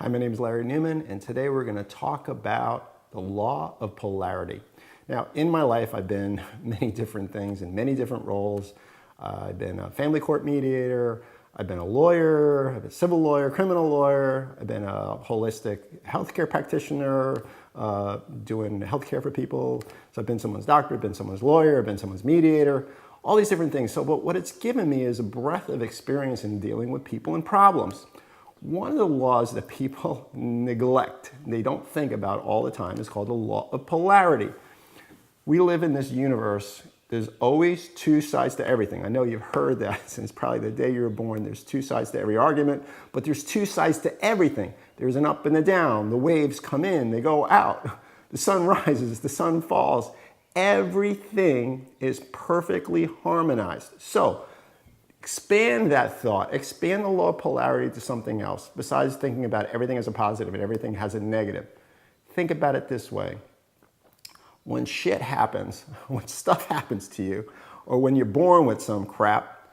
Hi, my name is Larry Newman, and today we're going to talk about the law of polarity. Now, in my life, I've been many different things in many different roles. I've been a family court mediator, I've been a lawyer, I've been a civil lawyer, criminal lawyer, I've been a holistic healthcare practitioner, doing healthcare for people. So I've been someone's doctor, I've been someone's lawyer, I've been someone's mediator, all these different things. So but what it's given me is a breadth of experience in dealing with people and problems. One of the laws that people neglect, they don't think about all the time, is called the law of polarity. We live in this universe. There's always two sides to everything. I know you've heard that since probably the day you were born. There's two sides to every argument, but there's two sides to everything. There's an up and a down. The waves come in, they go out. The sun rises, the sun falls. Everything is perfectly harmonized. So expand that thought, expand the law of polarity to something else besides thinking about everything as a positive and everything has a negative. Think about it this way. When shit happens, when stuff happens to you, or when you're born with some crap,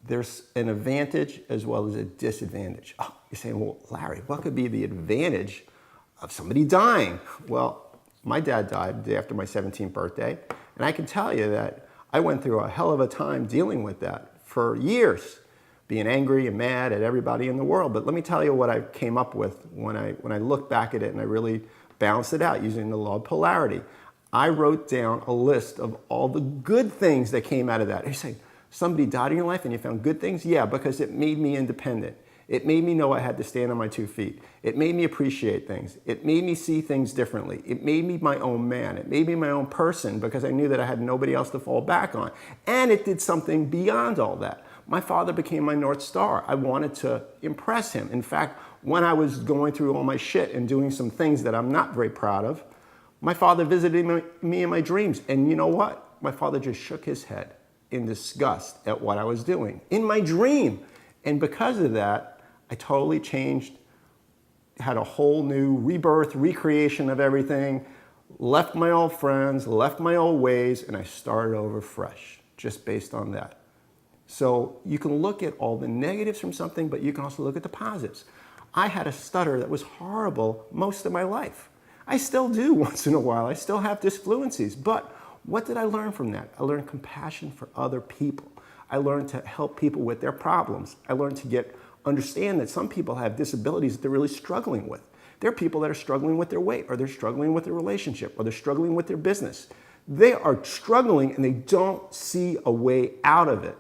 there's an advantage as well as a disadvantage. Oh, you're saying, well, Larry, what could be the advantage of somebody dying? Well, my dad died the day after my 17th birthday, and I can tell you that I went through a hell of a time dealing with that for years, being angry and mad at everybody in the world. But let me tell you what I came up with when I look back at it and I really balanced it out using the law of polarity. I wrote down a list of all the good things that came out of that. You say, somebody died in your life and you found good things? Yeah, because it made me independent. It made me know I had to stand on my 2 feet. It made me appreciate things. It made me see things differently. It made me my own man. It made me my own person because I knew that I had nobody else to fall back on. And it did something beyond all that. My father became my North Star. I wanted to impress him. In fact, when I was going through all my shit and doing some things that I'm not very proud of, my father visited me in my dreams. And you know what? My father just shook his head in disgust at what I was doing in my dream. And because of that, I totally changed, had a whole new rebirth, recreation of everything, left my old friends, left my old ways, and I started over fresh, just based on that. So you can look at all the negatives from something, but you can also look at the positives. I had a stutter that was horrible most of my life. I still do once in a while. I still have disfluencies, but what did I learn from that? I learned compassion for other people. I learned to help people with their problems. I learned to understand that some people have disabilities that they're really struggling with. There are people that are struggling with their weight, or they're struggling with their relationship, or they're struggling with their business. They are struggling and they don't see a way out of it.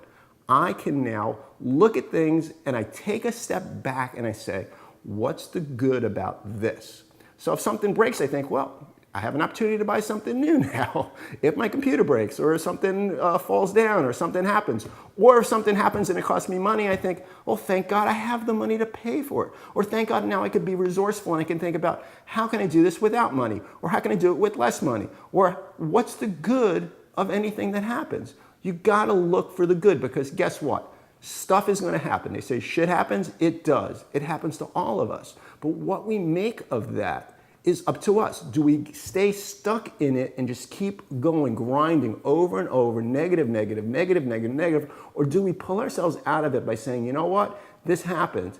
I can now look at things and I take a step back and I say, what's the good about this? So if something breaks, I think, well, I have an opportunity to buy something new now. If my computer breaks, or if something falls down, or something happens, or if something happens and it costs me money, I think, well, thank God I have the money to pay for it. Or thank God now I could be resourceful and I can think about how can I do this without money? Or how can I do it with less money? Or what's the good of anything that happens? You gotta look for the good, because guess what? Stuff is gonna happen. They say shit happens, it does. It happens to all of us. But what we make of that is up to us. Do we stay stuck in it and just keep going, grinding over and over, negative, negative, negative, negative, negative, or do we pull ourselves out of it by saying, you know what, this happened,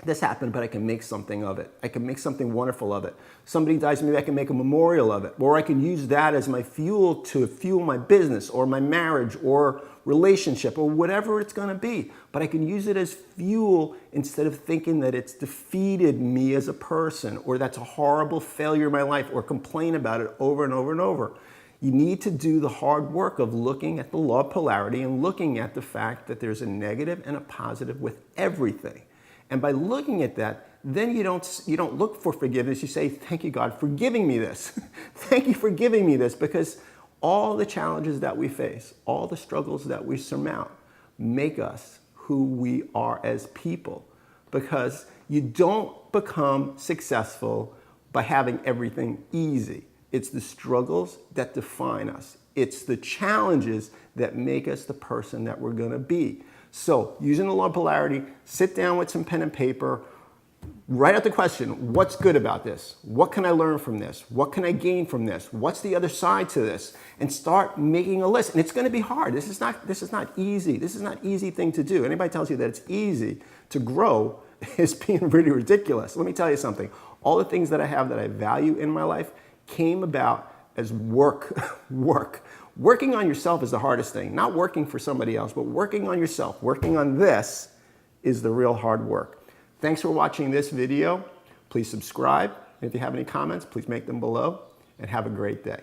but I can make something of it. I can make something wonderful of it. Somebody dies, maybe I can make a memorial of it, or I can use that as my fuel to fuel my business or my marriage or relationship or whatever it's gonna be. But I can use it as fuel instead of thinking that it's defeated me as a person, or that's a horrible failure in my life, or complain about it over and over and over. You need to do the hard work of looking at the law of polarity and looking at the fact that there's a negative and a positive with everything. And by looking at that, then you don't look for forgiveness. You say, thank you, God, for giving me this. Thank you for giving me this, because all the challenges that we face, all the struggles that we surmount, make us who we are as people. Because you don't become successful by having everything easy. It's the struggles that define us. It's the challenges that make us the person that we're gonna be. So using the law of polarity, sit down with some pen and paper, write out the question, what's good about this? What can I learn from this? What can I gain from this? What's the other side to this? And start making a list. And it's going to be hard. This is not easy. This is not an easy thing to do. Anybody tells you that it's easy to grow, is being really ridiculous. Let me tell you something. All the things that I have that I value in my life came about as work. Working on yourself is the hardest thing. Not working for somebody else, but working on yourself. Working on this is the real hard work. Thanks for watching this video. Please subscribe. If you have any comments, please make them below, and have a great day.